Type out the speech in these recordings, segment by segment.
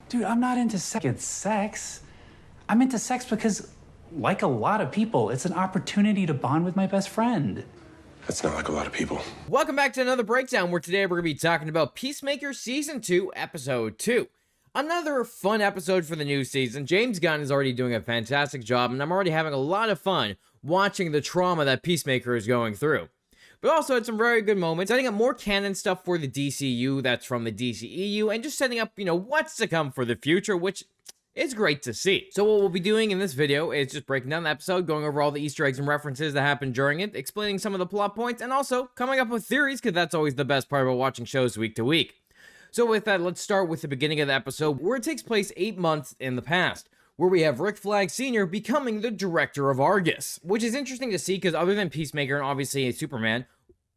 Dude, I'm not into sex. I'm into sex because, like a lot of people, it's an opportunity to bond with my best friend. That's not like a lot of people. Welcome back to another breakdown where today we're going to be talking about Peacemaker Season 2, Episode 2. Another fun episode for the new season. James Gunn is already doing a fantastic job, and I'm already having a lot of fun watching the trauma that Peacemaker is going through. But also had some very good moments, setting up more canon stuff for the DCEU that's from the DCEU, and just setting up, what's to come for the future, which is great to see. So what we'll be doing in this video is just breaking down the episode, going over all the Easter eggs and references that happened during it, explaining some of the plot points, and also coming up with theories, because that's always the best part about watching shows week to week. So with that, let's start with the beginning of the episode, where it takes place 8 months in the past, where we have Rick Flag Sr. becoming the director of Argus, which is interesting to see because other than Peacemaker and obviously Superman,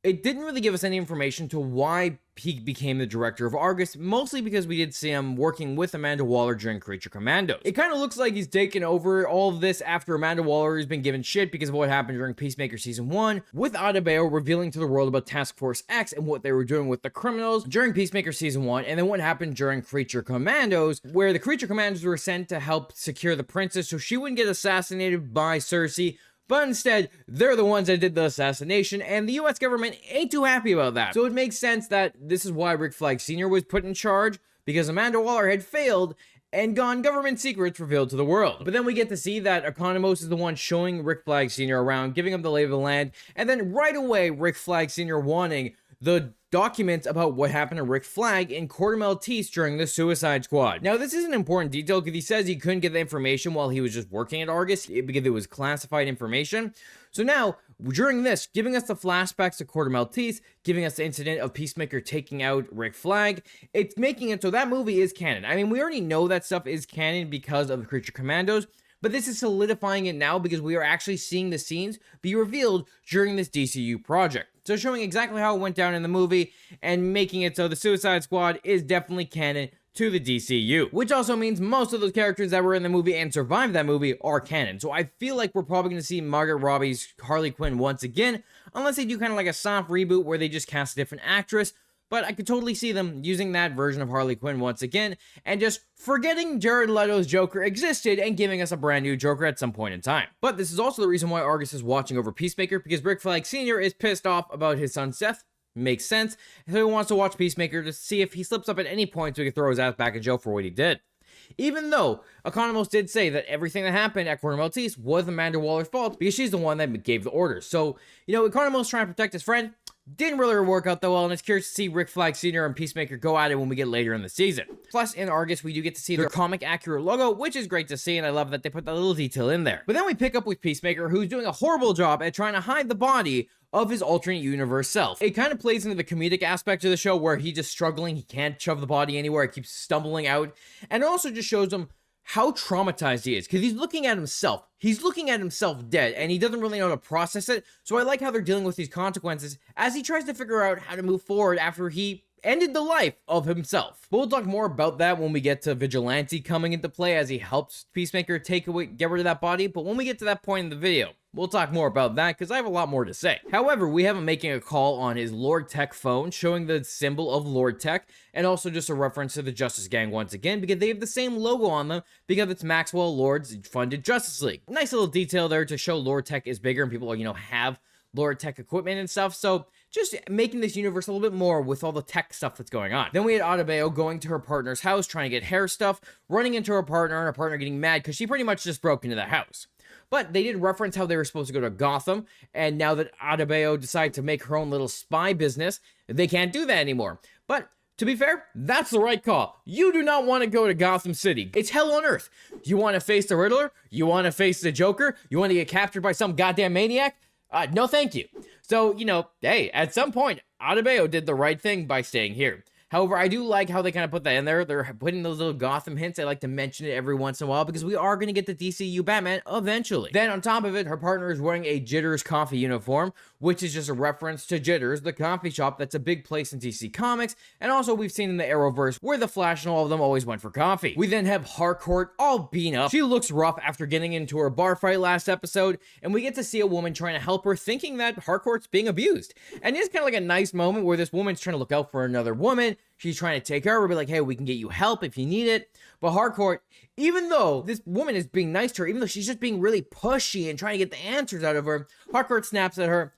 it didn't really give us any information to why he became the director of Argus, mostly because we did see him working with Amanda Waller during Creature Commandos. It kind of looks like he's taken over all of this after Amanda Waller has been given shit because of what happened during Peacemaker Season 1, with Adebayo revealing to the world about Task Force X and what they were doing with the criminals during Peacemaker Season 1, and then what happened during Creature Commandos, where the Creature Commandos were sent to help secure the princess so she wouldn't get assassinated by Cersei. But instead, they're the ones that did the assassination, and the US government ain't too happy about that. So it makes sense that this is why Rick Flag Sr. was put in charge, because Amanda Waller had failed and gone government secrets revealed to the world. But then we get to see that Economos is the one showing Rick Flag Sr. around, giving him the lay of the land, and then right away, Rick Flag Sr. wanting the documents about what happened to Rick Flag in Corte Maltese during the Suicide Squad. Now, this is an important detail because he says he couldn't get the information while he was just working at Argus because it was classified information. So now, during this, giving us the flashbacks to Corte Maltese, giving us the incident of Peacemaker taking out Rick Flag, it's making it so that movie is canon. I mean, we already know that stuff is canon because of the Creature Commandos, but this is solidifying it now because we are actually seeing the scenes be revealed during this DCU project. So showing exactly how it went down in the movie and making it so the Suicide Squad is definitely canon to the DCU, which also means most of those characters that were in the movie and survived that movie are canon. So I feel like we're probably going to see Margot Robbie's Harley Quinn once again, unless they do kind of like a soft reboot where they just cast a different actress. But I could totally see them using that version of Harley Quinn once again and just forgetting Jared Leto's Joker existed and giving us a brand new Joker at some point in time. But this is also the reason why Argus is watching over Peacemaker, because Rick Flag Sr. is pissed off about his son's death. Makes sense. So he wants to watch Peacemaker to see if he slips up at any point so he can throw his ass back in jail for what he did. Even though Economos did say that everything that happened at Corte Maltese was Amanda Waller's fault because she's the one that gave the orders. So, Economos trying to protect his friend. Didn't really work out that well, and it's curious to see Rick Flag Sr. and Peacemaker go at it when we get later in the season. Plus, in Argus, we do get to see their comic-accurate logo, which is great to see, and I love that they put that little detail in there. But then we pick up with Peacemaker, who's doing a horrible job at trying to hide the body of his alternate universe self. It kind of plays into the comedic aspect of the show, where he's just struggling, he can't shove the body anywhere, it keeps stumbling out, and it also just shows him how traumatized he is, because he's looking at himself. He's looking at himself dead, and he doesn't really know how to process it. So I like how they're dealing with these consequences as he tries to figure out how to move forward after he ended the life of himself. But we'll talk more about that when we get to Vigilante coming into play as he helps Peacemaker get rid of that body. But when we get to that point in the video, we'll talk more about that because I have a lot more to say. However, we have him making a call on his Lord Tech phone, showing the symbol of Lord Tech, and also just a reference to the Justice Gang once again, because they have the same logo on them because it's Maxwell Lord's funded Justice League. Nice little detail there to show Lord Tech is bigger and people, have Lord Tech equipment and stuff. So just making this universe a little bit more with all the tech stuff that's going on. Then we had Adebayo going to her partner's house, trying to get hair stuff, running into her partner, and her partner getting mad because she pretty much just broke into the house. But they did reference how they were supposed to go to Gotham, and now that Adebayo decided to make her own little spy business, they can't do that anymore. But to be fair, that's the right call. You do not want to go to Gotham City. It's hell on earth. You want to face the Riddler? You want to face the Joker? You want to get captured by some goddamn maniac? No thank you. So, hey, at some point, Adebayo did the right thing by staying here. However, I do like how they kind of put that in there. They're putting those little Gotham hints. I like to mention it every once in a while because we are going to get the DCU Batman eventually. Then on top of it, her partner is wearing a Jitters coffee uniform, which is just a reference to Jitters, the coffee shop that's a big place in DC Comics. And also we've seen in the Arrowverse where the Flash and all of them always went for coffee. We then have Harcourt all beat up. She looks rough after getting into her bar fight last episode. And we get to see a woman trying to help her thinking that Harcourt's being abused. And it's kind of like a nice moment where this woman's trying to look out for another woman. She's trying to take care of her, be like, hey, we can get you help if you need it. But Harcourt, even though this woman is being nice to her, even though she's just being really pushy and trying to get the answers out of her, Harcourt snaps at her,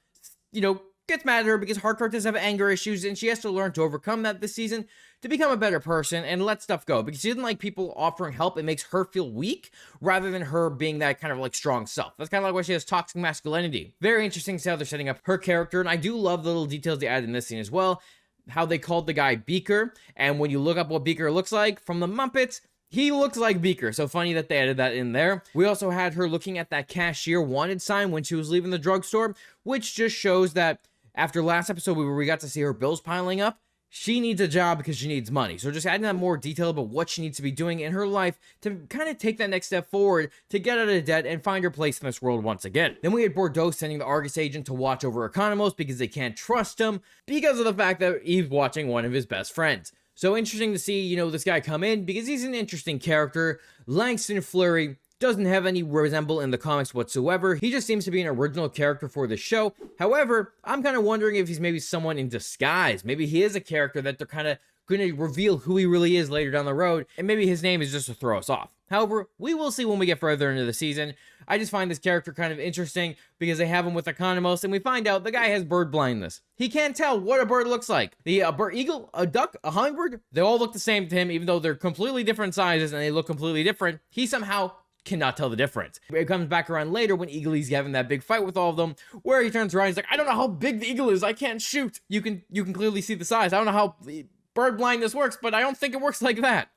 gets mad at her because Harcourt does have anger issues and she has to learn to overcome that this season to become a better person and let stuff go, because she doesn't like people offering help. It makes her feel weak rather than her being that kind of like strong self. That's kind of like why she has toxic masculinity. Very interesting to see how they're setting up her character, and I do love the little details they added in this scene as well. How they called the guy Beaker, and when you look up what Beaker looks like from the Muppets, he looks like Beaker, so funny that they added that in there. We also had her looking at that cashier wanted sign when she was leaving the drugstore, which just shows that after last episode where we got to see her bills piling up, she needs a job because she needs money. So just adding that more detail about what she needs to be doing in her life to kind of take that next step forward to get out of debt and find her place in this world once again. Then we had Bordeaux sending the Argus agent to watch over Economos because they can't trust him because of the fact that he's watching one of his best friends. So interesting to see, this guy come in because he's an interesting character. Langston Fleury doesn't have any resemblance in the comics whatsoever. He just seems to be an original character for the show. However, I'm kind of wondering if he's maybe someone in disguise. Maybe he is a character that they're kind of going to reveal who he really is later down the road, and maybe his name is just to throw us off. However, we will see when we get further into the season. I just find this character kind of interesting because they have him with Economos, and we find out the guy has bird blindness. He can't tell what a bird looks like. A bird, eagle, a duck, a hummingbird, they all look the same to him, even though they're completely different sizes and they look completely different. He somehow cannot tell the difference. It comes back around later when Eagle's having that big fight with all of them, where he turns around, he's like, I don't know how big the eagle is, I can't shoot. You can clearly see the size. I don't know how bird blindness works, but I don't think it works like that.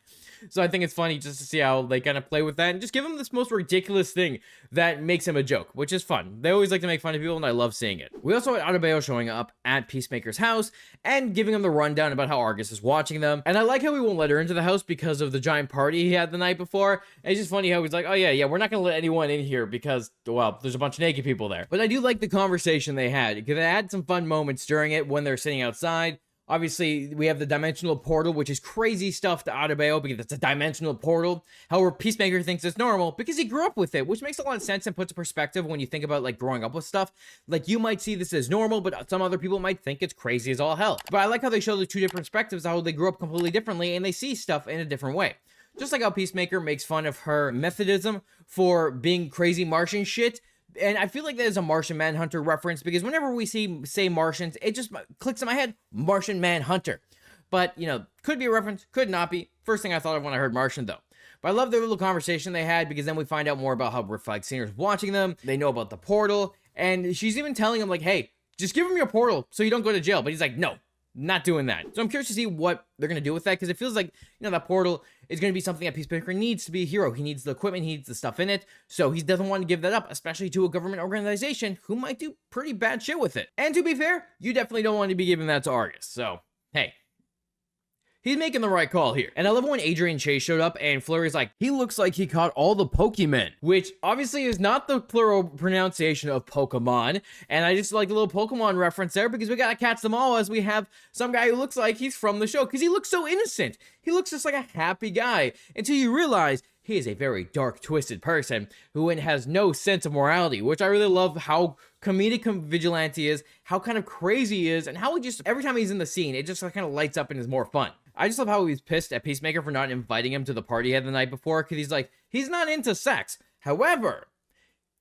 So I think it's funny just to see how they kind of play with that and just give him this most ridiculous thing that makes him a joke, which is fun. They always like to make fun of people, and I love seeing it. We also had Adebayo showing up at Peacemaker's house and giving him the rundown about how Argus is watching them. And I like how he won't let her into the house because of the giant party he had the night before. And it's just funny how he's like, oh yeah, we're not going to let anyone in here because, well, there's a bunch of naked people there. But I do like the conversation they had because they had some fun moments during it when they're sitting outside. Obviously, we have the dimensional portal, which is crazy stuff to Adebayo because it's a dimensional portal. However, Peacemaker thinks it's normal because he grew up with it, which makes a lot of sense and puts a perspective when you think about like growing up with stuff. Like you might see this as normal, but some other people might think it's crazy as all hell. But I like how they show the two different perspectives, how they grew up completely differently and they see stuff in a different way. Just like how Peacemaker makes fun of her Methodism for being crazy Martian shit. And I feel like that is a Martian Manhunter reference because whenever we say Martians, it just clicks in my head, Martian Manhunter. But, could be a reference, could not be. First thing I thought of when I heard Martian, though. But I love the little conversation they had because then we find out more about how Reflexiner's watching them. They know about the portal. And she's even telling him, like, hey, just give him your portal so you don't go to jail. But he's like, no, not doing that. So I'm curious to see what they're going to do with that because it feels like, that portal is going to be something that Peacemaker needs to be a hero. He needs the equipment, he needs the stuff in it, so he doesn't want to give that up, especially to a government organization who might do pretty bad shit with it. And to be fair, you definitely don't want to be giving that to Argus, so, hey. He's making the right call here. And I love when Adrian Chase showed up and Fleury's like, he looks like he caught all the Pokemon, which obviously is not the plural pronunciation of Pokemon. And I just like the little Pokemon reference there because we gotta catch them all as we have some guy who looks like he's from the show because he looks so innocent. He looks just like a happy guy until you realize he is a very dark, twisted person who has no sense of morality, which I really love how comedic Vigilante is, how kind of crazy he is, and how he just, every time he's in the scene, it just kind of lights up and is more fun. I just love how he's pissed at Peacemaker for not inviting him to the party he had the night before, because he's like, he's not into sex. However,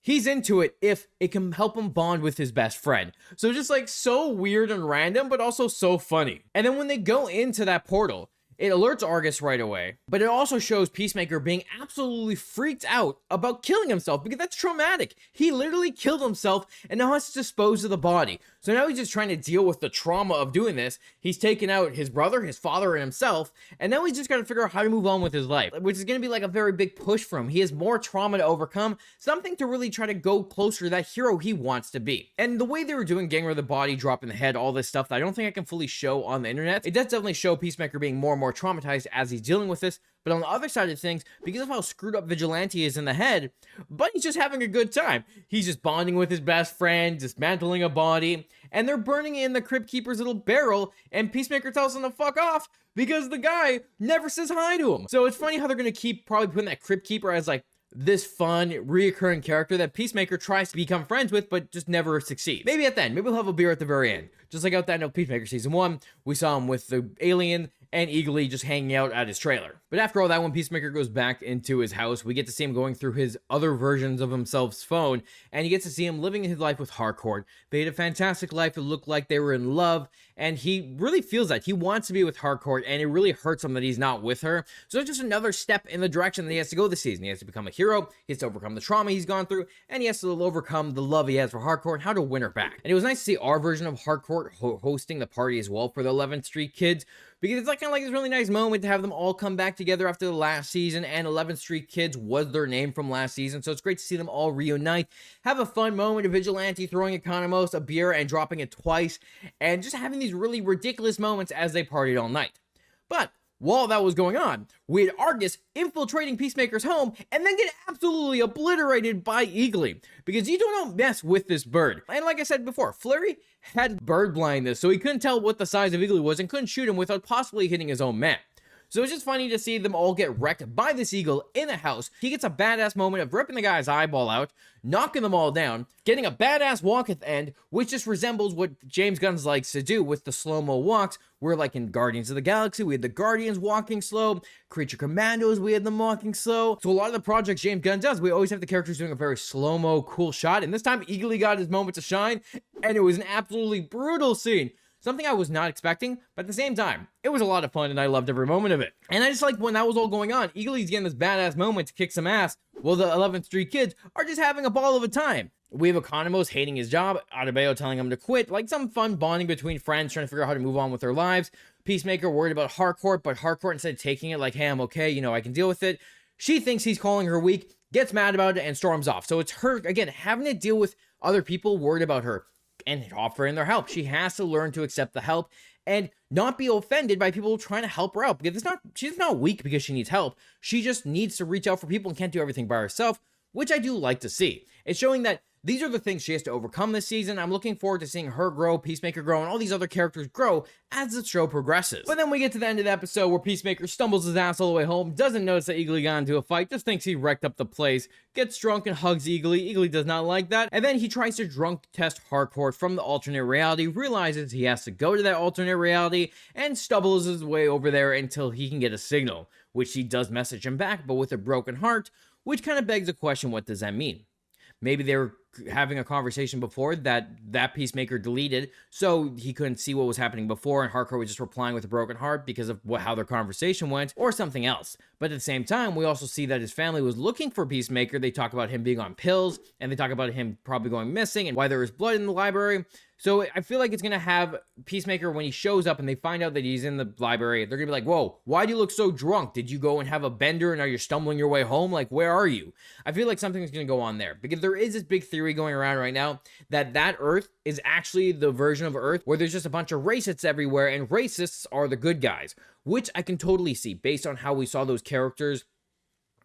he's into it if it can help him bond with his best friend. So just like so weird and random, but also so funny. And then when they go into that portal, it alerts Argus right away, but it also shows Peacemaker being absolutely freaked out about killing himself because that's traumatic. He literally killed himself and now has to dispose of the body. So now he's just trying to deal with the trauma of doing this. He's taken out his brother, his father, and himself, and now he's just got to figure out how to move on with his life, which is going to be like a very big push for him. He has more trauma to overcome, something to really try to go closer to that hero he wants to be. And the way they were doing, getting rid of the body, dropping the head, all this stuff that I don't think I can fully show on the internet, it does definitely show Peacemaker being more and more traumatized as he's dealing with this. But on the other side of things, because of how screwed up Vigilante is in the head, but he's just having a good time. He's just bonding with his best friend, dismantling a body, and they're burning it in the Crypt Keeper's little barrel, and Peacemaker tells him to fuck off because the guy never says hi to him. So it's funny how they're going to keep probably putting that Crypt Keeper as like this fun, reoccurring character that Peacemaker tries to become friends with, but just never succeeds. Maybe at the end, maybe we'll have a beer at the very end. Just like out that end of Peacemaker Season 1, we saw him with the alien, and Eagly just hanging out at his trailer. But after all that, when Peacemaker goes back into his house, we get to see him going through his other versions of himself's phone, and he gets to see him living his life with Harcourt. They had a fantastic life. It looked like they were in love, and he really feels that. He wants to be with Harcourt, and it really hurts him that he's not with her. So it's just another step in the direction that he has to go this season. He has to become a hero, he has to overcome the trauma he's gone through, and he has to overcome the love he has for Harcourt, how to win her back. And it was nice to see our version of Harcourt hosting the party as well for the 11th Street kids, because it's like kind of like this really nice moment to have them all come back together after the last season, and 11th Street Kids was their name from last season, so it's great to see them all reunite, have a fun moment of Vigilante throwing Economos a beer and dropping it twice, and just having these really ridiculous moments as they partied all night. But while that was going on, we had Argus infiltrating Peacemaker's home and then get absolutely obliterated by Eagly, because you don't mess with this bird. And like I said before, Flurry had bird blindness, so he couldn't tell what the size of Eagly was and couldn't shoot him without possibly hitting his own man. So it's just funny to see them all get wrecked by this eagle in the house. He gets a badass moment of ripping the guy's eyeball out, knocking them all down, getting a badass walk at the end, which just resembles what James Gunn likes to do with the slow-mo walks. Where like in Guardians of the Galaxy, we had the Guardians walking slow, Creature Commandos, we had them walking slow. So a lot of the projects James Gunn does, we always have the characters doing a very slow-mo, cool shot. And this time, Eagly got his moment to shine, and it was an absolutely brutal scene. Something I was not expecting, but at the same time, it was a lot of fun and I loved every moment of it. And I just like when that was all going on, Eagly's getting this badass moment to kick some ass, while the 11th Street Kids are just having a ball of a time. We have Economos hating his job, Adebayo telling him to quit, like some fun bonding between friends trying to figure out how to move on with their lives. Peacemaker worried about Harcourt, but Harcourt instead of taking it like, hey, I'm okay, you know, I can deal with it. She thinks he's calling her weak, gets mad about it, and storms off. So it's her, again, having to deal with other people worried about her and offering their help. She has to learn to accept the help and not be offended by people trying to help her out, because she's not weak because she needs help. She just needs to reach out for people and can't do everything by herself, which I do like to see. It's showing that these are the things she has to overcome this season. I'm looking forward to seeing her grow, Peacemaker grow, and all these other characters grow as the show progresses. But then we get to the end of the episode where Peacemaker stumbles his ass all the way home, doesn't notice that Eagly got into a fight, just thinks he wrecked up the place, gets drunk and hugs Eagly. Eagly does not like that, and then he tries to drunk test Harcourt from the alternate reality, realizes he has to go to that alternate reality, and stumbles his way over there until he can get a signal, which he does message him back, but with a broken heart, which kind of begs the question, what does that mean? Maybe they were having a conversation before that Peacemaker deleted, so he couldn't see what was happening before, and Harcourt was just replying with a broken heart because of how their conversation went, or something else. But at the same time, we also see that his family was looking for Peacemaker. They talk about him being on pills, and they talk about him probably going missing, and why there was blood in the library. So I feel like it's going to have Peacemaker, when he shows up and they find out that he's in the library, they're going to be like, whoa, why do you look so drunk? Did you go and have a bender and are you stumbling your way home? Like, where are you? I feel like something's going to go on there, because there is this big theory going around right now that Earth is actually the version of Earth where there's just a bunch of racists everywhere, and racists are the good guys, which I can totally see based on how we saw those characters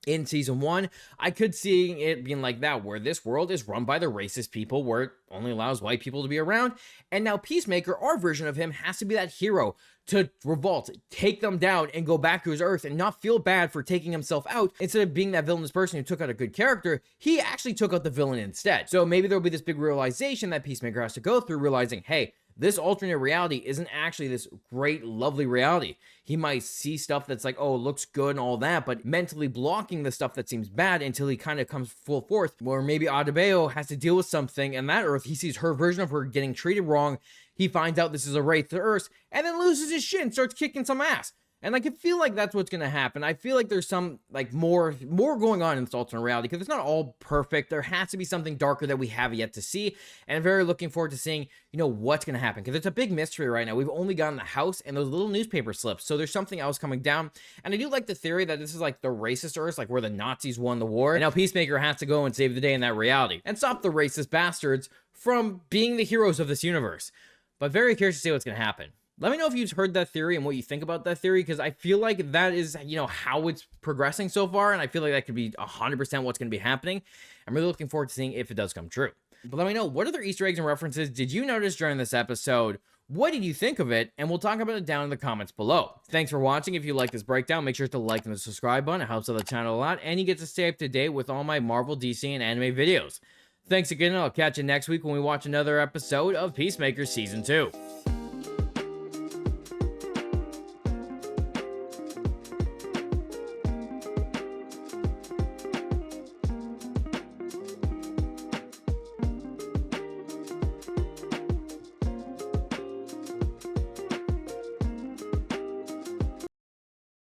in season 1. I could see it being like that, where this world is run by the racist people, where it only allows white people to be around. And now Peacemaker, our version of him, has to be that hero to revolt, take them down, and go back to his Earth and not feel bad for taking himself out. Instead of being that villainous person who took out a good character, he actually took out the villain instead. So maybe there'll be this big realization that Peacemaker has to go through, realizing, hey, this alternate reality isn't actually this great, lovely reality. He might see stuff that's like, oh, it looks good and all that, but mentally blocking the stuff that seems bad until he kind of comes full forth, where maybe Adebayo has to deal with something, and that Earth, he sees her version of her getting treated wrong. He finds out this is a wraith to Earth, and then loses his shit and starts kicking some ass. And I can feel like that's what's going to happen. I feel like there's some, like, more going on in this alternate reality, because it's not all perfect. There has to be something darker that we have yet to see. And I'm very looking forward to seeing, you know, what's going to happen, because it's a big mystery right now. We've only gotten the house and those little newspaper slips. So there's something else coming down. And I do like the theory that this is like the racist Earth, like where the Nazis won the war. And now Peacemaker has to go and save the day in that reality and stop the racist bastards from being the heroes of this universe. But very curious to see what's going to happen. Let me know if you've heard that theory and what you think about that theory, because I feel like that is, you know, how it's progressing so far, and I feel like that could be 100% what's going to be happening. I'm really looking forward to seeing if it does come true. But let me know, what other Easter eggs and references did you notice during this episode? What did you think of it? And we'll talk about it down in the comments below. Thanks for watching. If you like this breakdown, make sure to like and the subscribe button. It helps out the channel a lot, and you get to stay up to date with all my Marvel, DC, and anime videos. Thanks again, and I'll catch you next week when we watch another episode of Peacemaker Season 2.